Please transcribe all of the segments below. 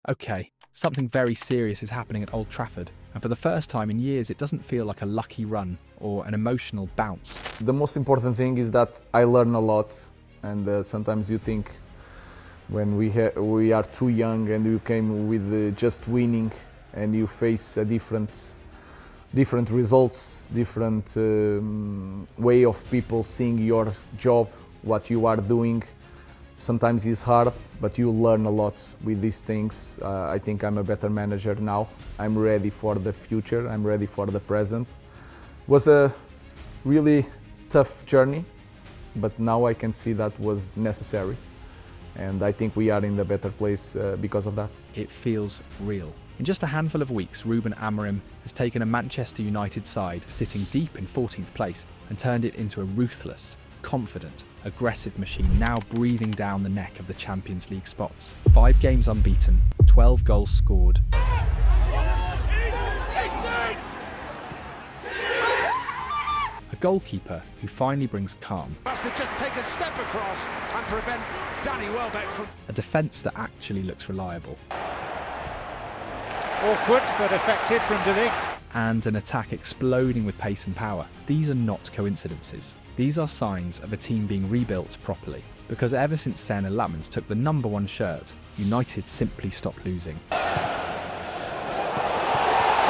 Okay, something very serious is happening at Old Trafford, and for the first time in years it doesn't feel like a lucky run or an emotional bounce. The most important thing is that I learn a lot, and sometimes you think when we are too young and you came with just winning and you face a different results, different way of people seeing your job, what you are doing. Sometimes it's hard, but you learn a lot with these things. I think I'm a better manager now. I'm ready for the future. I'm ready for the present. It was a really tough journey, but now I can see that was necessary. And I think we are in a better place because of that. It feels real. In just a handful of weeks, Ruben Amorim has taken a Manchester United side sitting deep in 14th place and turned it into a ruthless, confident, aggressive machine now breathing down the neck of the Champions League spots. 5 games unbeaten, 12 goals scored. A goalkeeper who finally brings calm. Must have just take a step across and prevent Danny Welbeck from... A defence that actually looks reliable. Awkward but effective from De Ligt. And an attack exploding with pace and power. These are not coincidences. These are signs of a team being rebuilt properly. Because ever since Sena Lamans took the #1 shirt, United simply stopped losing.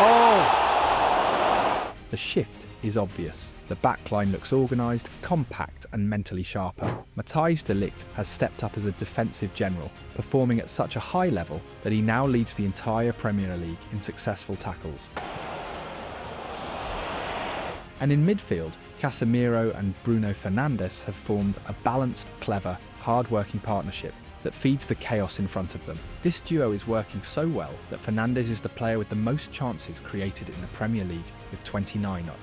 Oh! The shift is obvious. The backline looks organised, compact and mentally sharper. Matheus De Ligt has stepped up as a defensive general, performing at such a high level that he now leads the entire Premier League in successful tackles. And in midfield, Casemiro and Bruno Fernandes have formed a balanced, clever, hard-working partnership that feeds the chaos in front of them. This duo is working so well that Fernandes is the player with the most chances created in the Premier League with 29 up.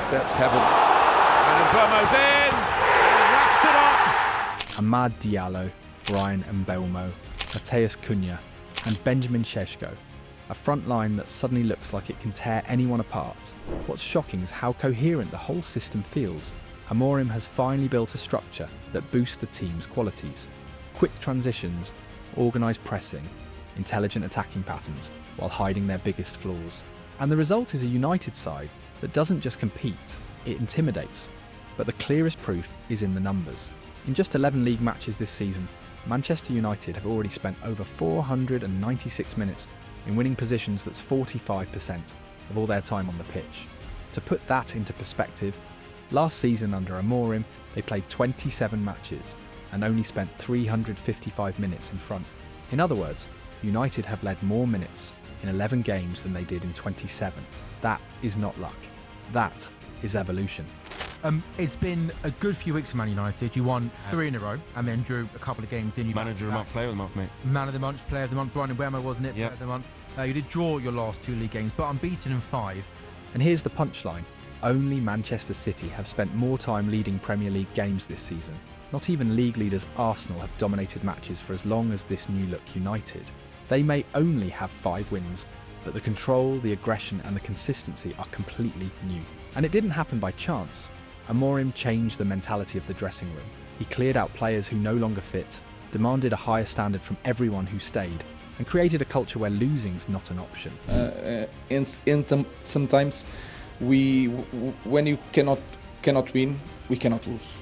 Steps heaven. And Mbeumo's in! And wraps it up! Amad Diallo, Brian Mbeumo, Matheus Cunha and Benjamin Šeško. A front line that suddenly looks like it can tear anyone apart. What's shocking is how coherent the whole system feels. Amorim has finally built a structure that boosts the team's qualities. Quick transitions, organised pressing, intelligent attacking patterns, while hiding their biggest flaws. And the result is a United side that doesn't just compete, it intimidates. But the clearest proof is in the numbers. In just 11 league matches this season, Manchester United have already spent over 496 minutes in winning positions. That's 45% of all their time on the pitch. To put that into perspective, last season under Amorim, they played 27 matches and only spent 355 minutes in front. In other words, United have led more minutes in 11 games than they did in 27. That is not luck. That is evolution. It's been a good few weeks for Man United. You won 3 in a row and then drew a couple of games. Then you Manager of the month, player of the month, mate. Man of the month, player of the month. Brian Mbeumo, wasn't it? Yep. Player of the month. You did draw your last 2 league games, but unbeaten in 5. And here's the punchline. Only Manchester City have spent more time leading Premier League games this season. Not even league leaders Arsenal have dominated matches for as long as this new look United. They may only have 5 wins, but the control, the aggression and the consistency are completely new. And it didn't happen by chance. Amorim changed the mentality of the dressing room. He cleared out players who no longer fit, demanded a higher standard from everyone who stayed, and created a culture where losing's not an option. Sometimes when you cannot win, we cannot lose.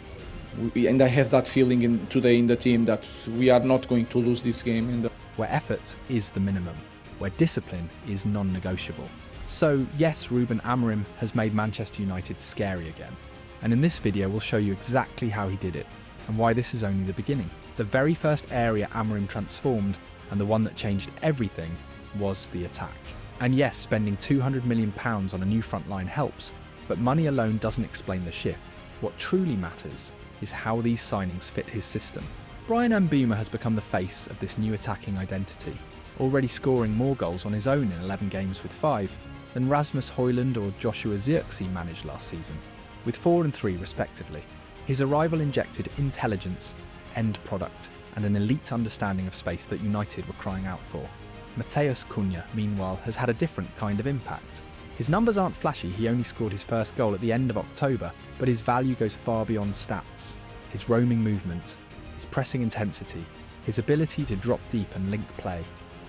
And I have that feeling today in the team that we are not going to lose this game. Where effort is the minimum, where discipline is non-negotiable. So yes, Ruben Amorim has made Manchester United scary again. And in this video we'll show you exactly how he did it, and why this is only the beginning. The very first area Amorim transformed, and the one that changed everything, was the attack. And yes, spending £200 million on a new front line helps, but money alone doesn't explain the shift. What truly matters is how these signings fit his system. Brian Mbeumo has become the face of this new attacking identity, already scoring more goals on his own in 11 games with 5 than Rasmus Højlund or Joshua Zirkzee managed last season, with 4 and 3 respectively. His arrival injected intelligence, end product, and an elite understanding of space that United were crying out for. Matheus Cunha, meanwhile, has had a different kind of impact. His numbers aren't flashy, he only scored his first goal at the end of October, but his value goes far beyond stats. His roaming movement, his pressing intensity, his ability to drop deep and link play.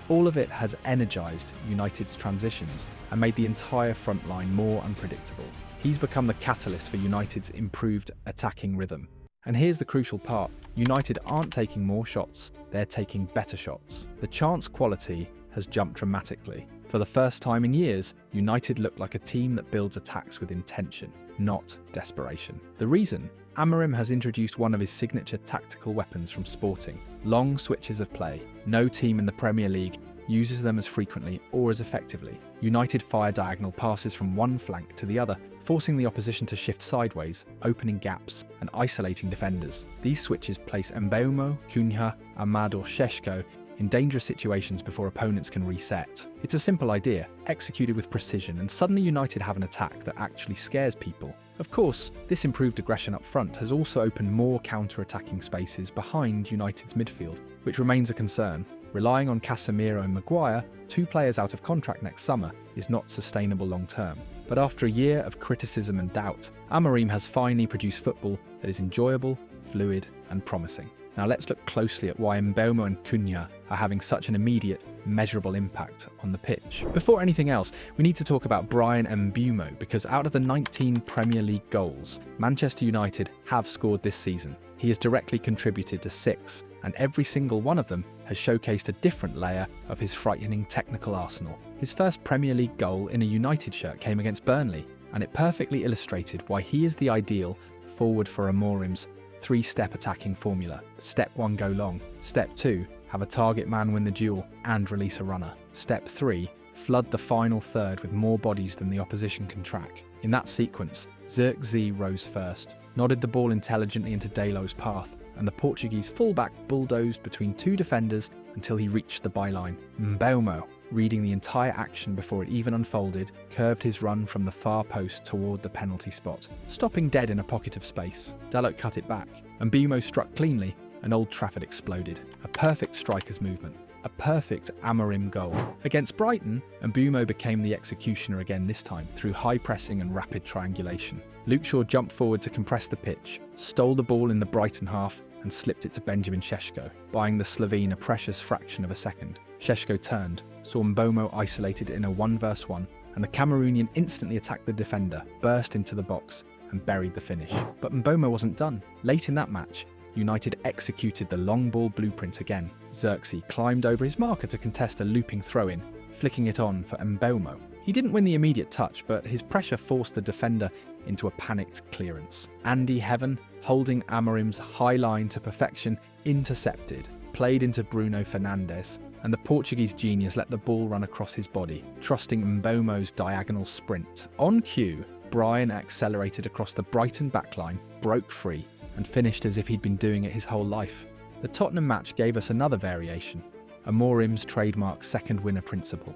All of it has energised United's transitions and made the entire front line more unpredictable. He's become the catalyst for United's improved attacking rhythm. And here's the crucial part. United aren't taking more shots, they're taking better shots. The chance quality has jumped dramatically. For the first time in years, United look like a team that builds attacks with intention, not desperation. The reason? Amorim has introduced one of his signature tactical weapons from Sporting: long switches of play. No team in the Premier League uses them as frequently or as effectively. United fire diagonal passes from one flank to the other, forcing the opposition to shift sideways, opening gaps and isolating defenders. These switches place Mbeumo, Cunha, Amad or Šeško in dangerous situations before opponents can reset. It's a simple idea, executed with precision, and suddenly United have an attack that actually scares people. Of course, this improved aggression up front has also opened more counter-attacking spaces behind United's midfield, which remains a concern. Relying on Casemiro and Maguire, 2 players out of contract next summer, is not sustainable long-term. But after a year of criticism and doubt, Amorim has finally produced football that is enjoyable, fluid and promising. Now let's look closely at why Mbeumo and Cunha are having such an immediate, measurable impact on the pitch. Before anything else, we need to talk about Bryan Mbeumo, because out of the 19 Premier League goals Manchester United have scored this season, he has directly contributed to 6, and every single one of them has showcased a different layer of his frightening technical arsenal. His first Premier League goal in a United shirt came against Burnley, and it perfectly illustrated why he is the ideal forward for Amorim's 3-step attacking formula. Step 1, go long. Step 2, have a target man win the duel and release a runner. Step 3, flood the final third with more bodies than the opposition can track. In that sequence, Zirkzee rose first, nodded the ball intelligently into Dalot's path, and the Portuguese fullback bulldozed between 2 defenders until he reached the byline. Mbeumo, reading the entire action before it even unfolded, curved his run from the far post toward the penalty spot, stopping dead in a pocket of space. Dalot cut it back, and Mbeumo struck cleanly, and Old Trafford exploded. A perfect striker's movement. A perfect Amorim goal. Against Brighton, Mbeumo became the executioner again this time, through high pressing and rapid triangulation. Luke Shaw jumped forward to compress the pitch, stole the ball in the Brighton half, and slipped it to Benjamin Šeško, buying the Slovene a precious fraction of a second. Šeško turned, saw Mbeumo isolated in a 1v1, and the Cameroonian instantly attacked the defender, burst into the box, and buried the finish. But Mbeumo wasn't done. Late in that match, United executed the long ball blueprint again. Zirkzee climbed over his marker to contest a looping throw-in, flicking it on for Mbeumo. He didn't win the immediate touch, but his pressure forced the defender into a panicked clearance. Andy Heaven, holding Amorim's high line to perfection, intercepted, played into Bruno Fernandes, and the Portuguese genius let the ball run across his body, trusting Mbeumo's diagonal sprint. On cue, Bryan accelerated across the Brighton backline, broke free, and finished as if he'd been doing it his whole life. The Tottenham match gave us another variation, Amorim's trademark second winner principle.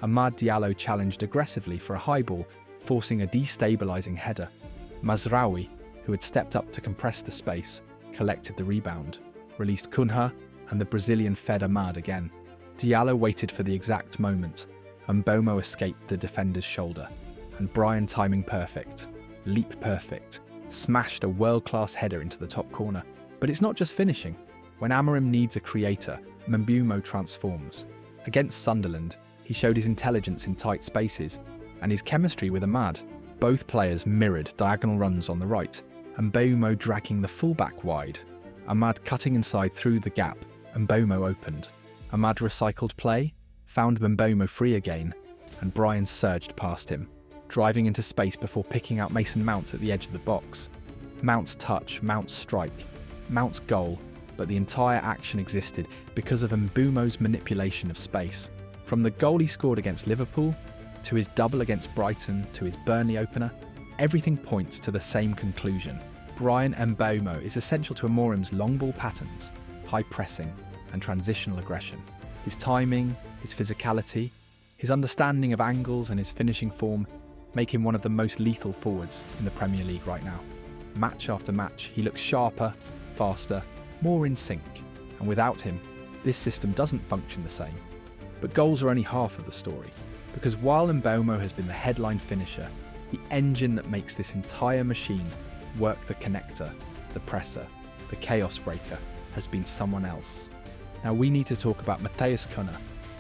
Amad Diallo challenged aggressively for a high ball, forcing a destabilising header. Mazraoui, who had stepped up to compress the space, collected the rebound, released Cunha, and the Brazilian fed Amad again. Diallo waited for the exact moment, and Mbeumo escaped the defender's shoulder, and Bryan timing perfect, leap perfect, smashed a world-class header into the top corner. But it's not just finishing. When Amorim needs a creator, Mbeumo transforms. Against Sunderland, he showed his intelligence in tight spaces, and his chemistry with Amad. Both players mirrored diagonal runs on the right, and Mbeumo dragging the fullback wide. Amad cutting inside through the gap, and Mbeumo opened. Amad recycled play, found Mbeumo free again, and Bryan surged past him, driving into space before picking out Mason Mount at the edge of the box. Mount's touch, Mount's strike, Mount's goal, but the entire action existed because of Mbeumo's manipulation of space. From the goal he scored against Liverpool, to his double against Brighton, to his Burnley opener, everything points to the same conclusion. Bryan Mbeumo is essential to Amorim's long ball patterns, high pressing, and transitional aggression. His timing, his physicality, his understanding of angles and his finishing form make him one of the most lethal forwards in the Premier League right now. Match after match, he looks sharper, faster, more in sync, and without him, this system doesn't function the same. But goals are only half of the story, because while Mbeumo has been the headline finisher, the engine that makes this entire machine work, the connector, the presser, the chaos breaker, has been someone else. Now we need to talk about Matheus Cunha,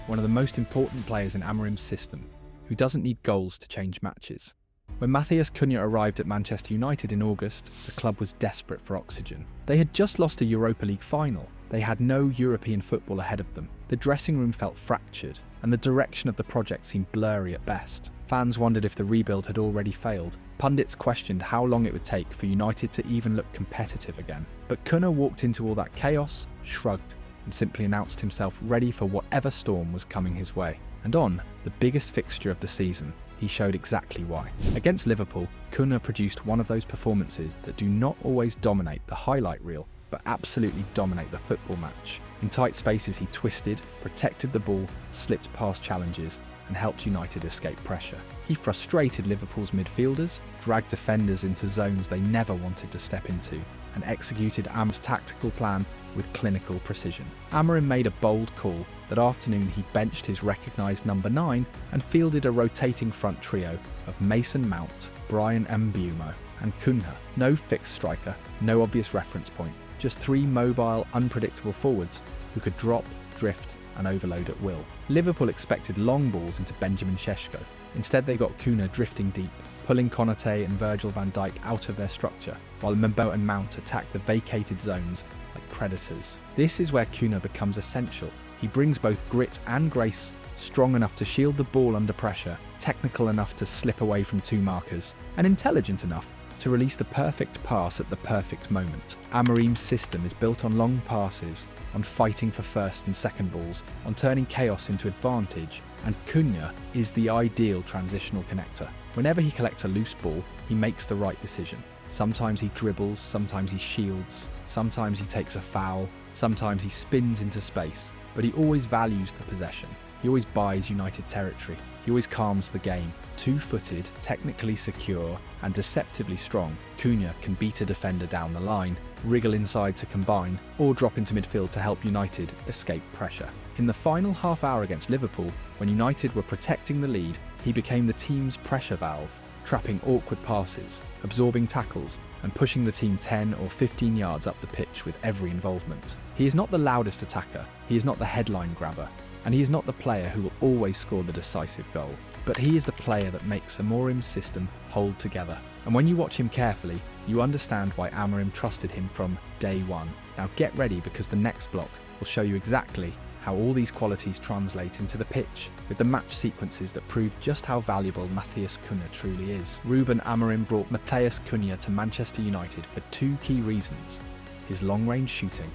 one of the most important players in Amorim's system, who doesn't need goals to change matches. When Matheus Cunha arrived at Manchester United in August, the club was desperate for oxygen. They had just lost a Europa League final. They had no European football ahead of them. The dressing room felt fractured, and the direction of the project seemed blurry at best. Fans wondered if the rebuild had already failed. Pundits questioned how long it would take for United to even look competitive again. But Cunha walked into all that chaos, shrugged, and simply announced himself ready for whatever storm was coming his way. And on the biggest fixture of the season, he showed exactly why. Against Liverpool, Cunha produced one of those performances that do not always dominate the highlight reel, but absolutely dominate the football match. In tight spaces he twisted, protected the ball, slipped past challenges, and helped United escape pressure. He frustrated Liverpool's midfielders, dragged defenders into zones they never wanted to step into, and executed Am's tactical plan with clinical precision. Amorim made a bold call. That afternoon he benched his recognised number 9 and fielded a rotating front trio of Mason Mount, Bryan Mbeumo and Cunha. No fixed striker, no obvious reference point, just 3 mobile, unpredictable forwards who could drop, drift and overload at will. Liverpool expected long balls into Benjamin Šeško. Instead they got Cunha drifting deep, pulling Konate and Virgil van Dijk out of their structure, while Mbeumo and Mount attacked the vacated zones like predators. This is where Cunha becomes essential. He brings both grit and grace, strong enough to shield the ball under pressure, technical enough to slip away from 2 markers, and intelligent enough to release the perfect pass at the perfect moment. Amorim's system is built on long passes, on fighting for first and second balls, on turning chaos into advantage, and Cunha is the ideal transitional connector. Whenever he collects a loose ball, he makes the right decision. Sometimes he dribbles, sometimes he shields, sometimes he takes a foul, sometimes he spins into space, but he always values the possession. He always buys United territory. He always calms the game. 2-footed, technically secure, and deceptively strong, Cunha can beat a defender down the line, wriggle inside to combine, or drop into midfield to help United escape pressure. In the final half hour against Liverpool, when United were protecting the lead, he became the team's pressure valve, trapping awkward passes, absorbing tackles, and pushing the team 10 or 15 yards up the pitch with every involvement. He is not the loudest attacker, he is not the headline grabber, and he is not the player who will always score the decisive goal. But he is the player that makes Amorim's system hold together. And when you watch him carefully, you understand why Amorim trusted him from day one. Now get ready, because the next block will show you exactly how all these qualities translate into the pitch, with the match sequences that prove just how valuable Matheus Cunha truly is. Ruben Amorim brought Matheus Cunha to Manchester United for 2 key reasons: his long-range shooting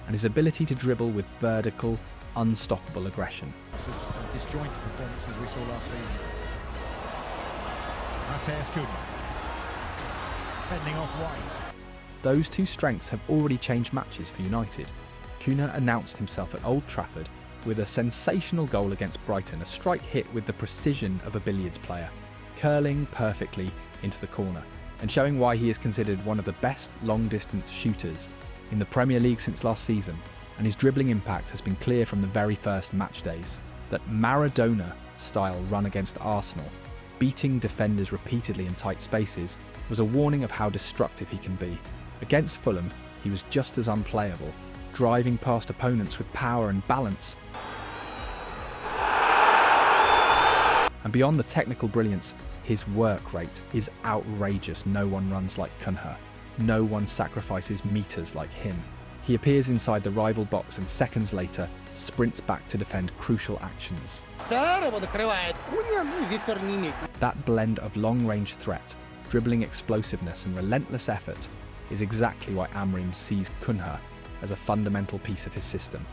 and his ability to dribble with vertical, unstoppable aggression. Disjointed performances we saw last season. Matheus Cunha fending off White. Those 2 strengths have already changed matches for United. Cunha announced himself at Old Trafford with a sensational goal against Brighton, a strike hit with the precision of a billiards player, curling perfectly into the corner, and showing why he is considered one of the best long-distance shooters in the Premier League since last season. And his dribbling impact has been clear from the very first match days. That Maradona-style run against Arsenal, beating defenders repeatedly in tight spaces, was a warning of how destructive he can be. Against Fulham, he was just as unplayable, driving past opponents with power and balance. And beyond the technical brilliance, his work rate is outrageous. No one runs like Cunha. No one sacrifices meters like him. He appears inside the rival box and seconds later sprints back to defend crucial actions. That blend of long-range threat, dribbling explosiveness and relentless effort is exactly why Amorim sees Cunha as a fundamental piece of his system.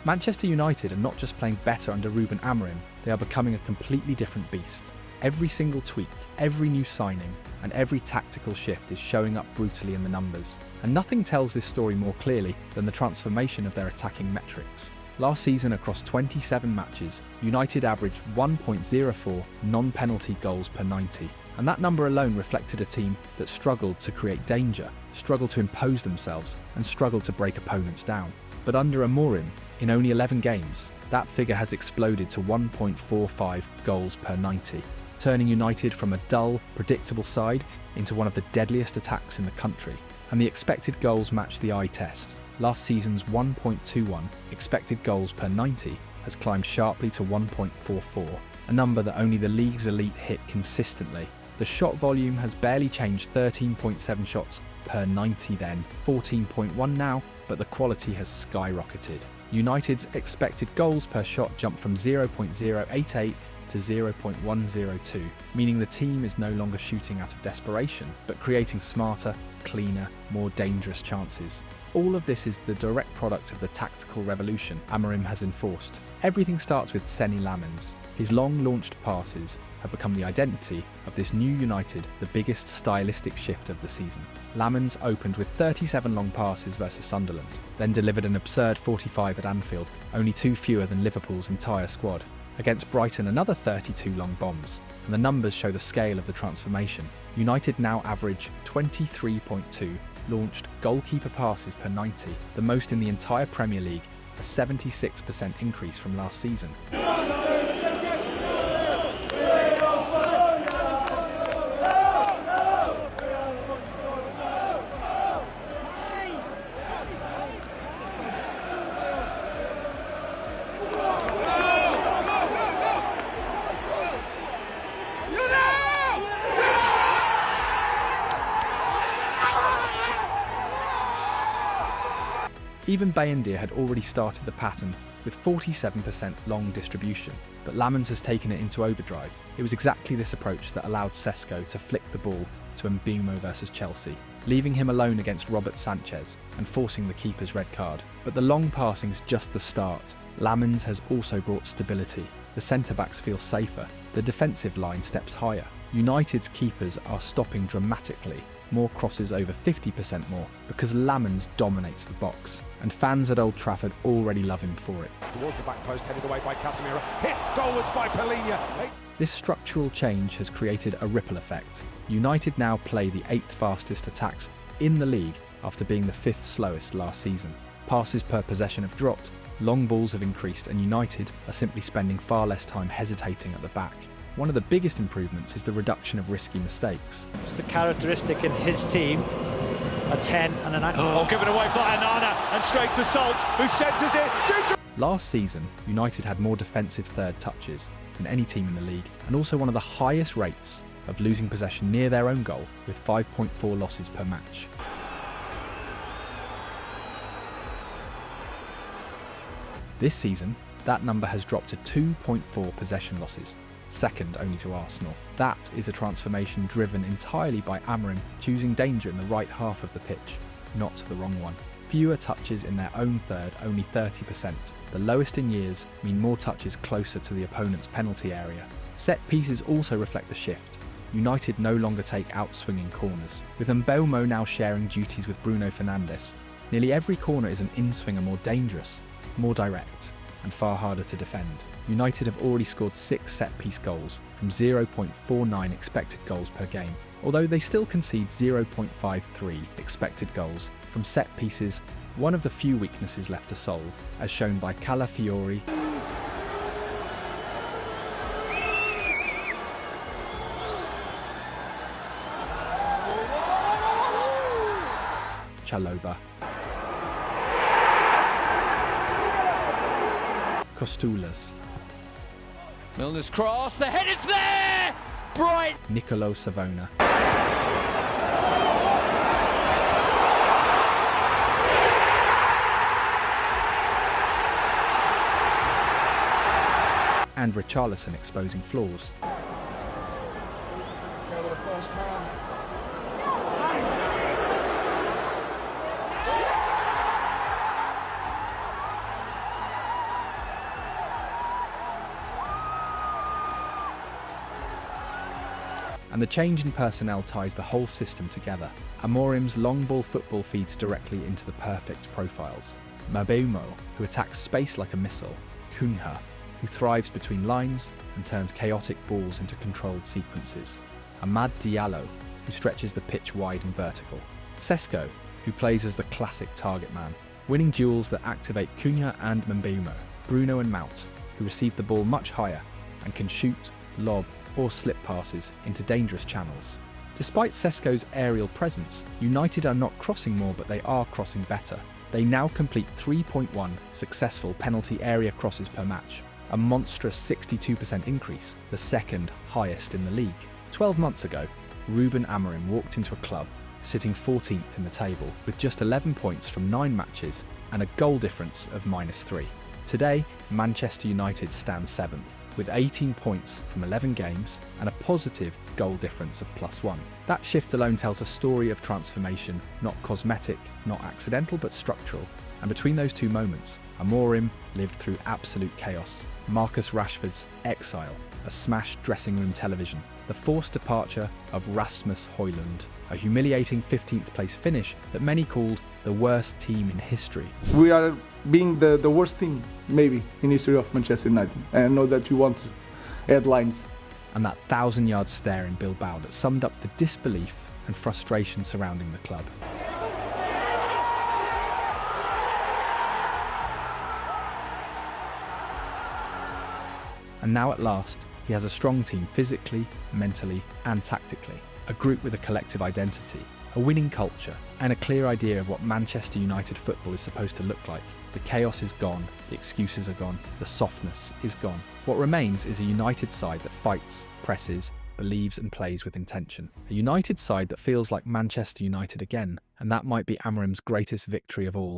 Manchester United are not just playing better under Ruben Amorim, they are becoming a completely different beast. Every single tweak, every new signing, and every tactical shift is showing up brutally in the numbers. And nothing tells this story more clearly than the transformation of their attacking metrics. Last season, across 27 matches, United averaged 1.04 non-penalty goals per 90. And that number alone reflected a team that struggled to create danger, struggled to impose themselves, and struggled to break opponents down. But under Amorim, in only 11 games, that figure has exploded to 1.45 goals per 90. turning United from a dull, predictable side into one of the deadliest attacks in the country. And the expected goals match the eye test. Last season's 1.21 expected goals per 90 has climbed sharply to 1.44, a number that only the league's elite hit consistently. The shot volume has barely changed, 13.7 shots per 90 then, 14.1 now, but the quality has skyrocketed. United's expected goals per shot jumped from 0.088 to 0.102, meaning the team is no longer shooting out of desperation, but creating smarter, cleaner, more dangerous chances. All of this is the direct product of the tactical revolution Amorim has enforced. Everything starts with Seny Lamens. His long-launched passes have become the identity of this new United, the biggest stylistic shift of the season. Lamens opened with 37 long passes versus Sunderland, then delivered an absurd 45 at Anfield, only 2 fewer than Liverpool's entire squad. Against Brighton, another 32 long bombs, and the numbers show the scale of the transformation. United now average 23.2 launched goalkeeper passes per 90, the most in the entire Premier League, a 76% increase from last season. Even Bayindir had already started the pattern with 47% long distribution, but Lamens has taken it into overdrive. It was exactly this approach that allowed Sesko to flick the ball to Mbeumo versus Chelsea, leaving him alone against Robert Sanchez and forcing the keeper's red card. But the long passing's just the start. Lamens has also brought stability. The centre-backs feel safer. The defensive line steps higher. United's keepers are stopping dramatically. More crosses, over 50% more, because Lamens dominates the box, and fans at Old Trafford already love him for it. Towards the back post, headed away by Casemiro, hit goalwards by Palhinha. This structural change has created a ripple effect. United now play the 8th fastest attacks in the league after being the 5th slowest last season. Passes per possession have dropped, long balls have increased, and United are simply spending far less time hesitating at the back. One of the biggest improvements is the reduction of risky mistakes. It's the characteristic in his team, a 10 and an... Given away by Onana and straight to Salt, who centres it. Last season, United had more defensive third touches than any team in the league, and also one of the highest rates of losing possession near their own goal, with 5.4 losses per match. This season, that number has dropped to 2.4 possession losses, second only to Arsenal. That is a transformation driven entirely by Amorim choosing danger in the right half of the pitch, not the wrong one. Fewer touches in their own third, only 30%. The lowest in years mean more touches closer to the opponent's penalty area. Set pieces also reflect the shift. United no longer take out-swinging corners, with Mbeumo now sharing duties with Bruno Fernandes. Nearly every corner is an in-swinger, more dangerous, more direct, and far harder to defend. United have already scored 6 set-piece goals from 0.49 expected goals per game, although they still concede 0.53 expected goals from set pieces, one of the few weaknesses left to solve, as shown by Calafiori, Chalobah, Costulas, Milner's cross, the head is there! Bright! Nicolo Savona, and Richarlison exposing flaws. And the change in personnel ties the whole system together. Amorim's long ball football feeds directly into the perfect profiles. Mbeumo, who attacks space like a missile. Cunha, who thrives between lines and turns chaotic balls into controlled sequences. Amad Diallo, who stretches the pitch wide and vertical. Sesko, who plays as the classic target man, winning duels that activate Cunha and Mbeumo. Bruno and Mount, who receive the ball much higher and can shoot, lob, or slip passes into dangerous channels. Despite Šeško's aerial presence, United are not crossing more, but they are crossing better. They now complete 3.1 successful penalty area crosses per match, a monstrous 62% increase, the second highest in the league. 12 months ago, Ruben Amorim walked into a club sitting 14th in the table with just 11 points from 9 matches and a goal difference of -3. Today, Manchester United stand 7th with 18 points from 11 games and a positive goal difference of +1. That shift alone tells a story of transformation, not cosmetic, not accidental, but structural. And between those two moments, Amorim lived through absolute chaos. Marcus Rashford's exile, a smashed dressing room television, the forced departure of Rasmus Højlund, a humiliating 15th place finish that many called the worst team in history. We are being the worst team, maybe, in history of Manchester United. And I know that you want headlines. And that 1,000-yard stare in Bilbao that summed up the disbelief and frustration surrounding the club. And now at last, he has a strong team physically, mentally, and tactically. A group with a collective identity, a winning culture, and a clear idea of what Manchester United football is supposed to look like. The chaos is gone, the excuses are gone, the softness is gone. What remains is a United side that fights, presses, believes and plays with intention. A United side that feels like Manchester United again, and that might be Amorim's greatest victory of all.